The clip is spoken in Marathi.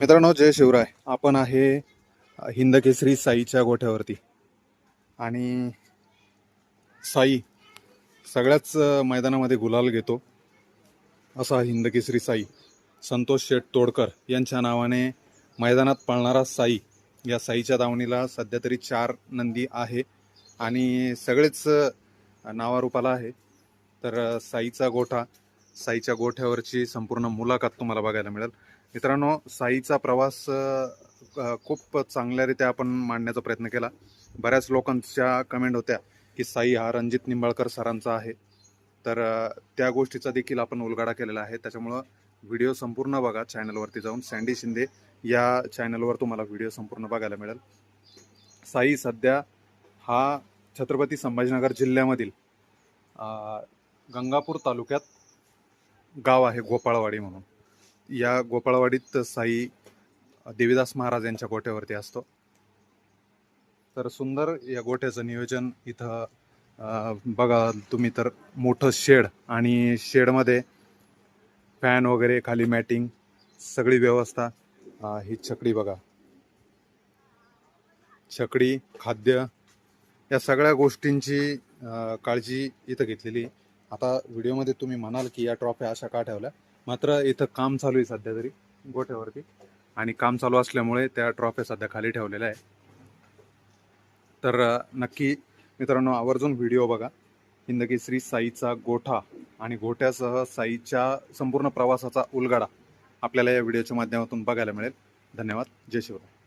मित्रांनो, जय शिवराय. आपण आहे हिंदकेसरी साईच्या गोठ्यावरती. आणि साई सगळ्याच मैदानामध्ये गुलाल घेतो असा हिंदकेसरी साई संतोष शेठ तोडकर यांच्या नावाने मैदानात पळणारा साई. या साईच्या दावणीला सध्या तरी 4 नंदी आहे आणि सगळेच नावारूपाला आहे. तर साईचा गोठा, साईच्या गोठ्यावरची संपूर्ण मुलाखत तुम्हाला बघायला मिळेल. मित्रांनो, साईचा प्रवास खूप चांगल्यारीत्या आपण मांडण्याचा प्रयत्न केला. बऱ्याच लोकांच्या कमेंट होत्या की साई हा रणजित निंबाळकर सरांचा आहे. तर त्या गोष्टीचा देखील आपण उलगडा केलेला आहे. त्याच्यामुळं व्हिडिओ संपूर्ण बघा. चॅनलवरती जाऊन सँडी शिंदे या चॅनलवर तुम्हाला व्हिडिओ संपूर्ण बघायला मिळेल. साई सध्या हा छत्रपती संभाजीनगर जिल्ह्यामधील गंगापूर तालुक्यात गाव आहे गोपाळवाडी म्हणून. या गोपाळवाडीत साई देवीदास महाराज यांच्या गोठ्यावरती असतो. तर सुंदर या गोठ्याचं नियोजन इथं बघा तुम्ही. तर मोठं शेड आणि शेडमध्ये फॅन वगैरे, खाली मॅटिंग, सगळी व्यवस्था. ही छकडी बघा, छकडी, खाद्य, या सगळ्या गोष्टींची काळजी इथं घेतलेली. आता व्हिडिओमध्ये तुम्ही म्हणाल की या ट्रॉफ्या अशा का ठेवल्या, मात्र इथं काम चालू आहे सध्या तरी गोठ्यावरती, आणि काम चालू असल्यामुळे त्या ट्रॉफ्या सध्या खाली ठेवलेल्या आहे. तर नक्की मित्रांनो आवर्जून व्हिडिओ बघा. हिंदकेसरी साईचा गोठा आणि गोठ्यासह साईच्या संपूर्ण प्रवासाचा उलगडा आपल्याला या व्हिडिओच्या माध्यमातून बघायला मिळेल. धन्यवाद. जय शिवराय.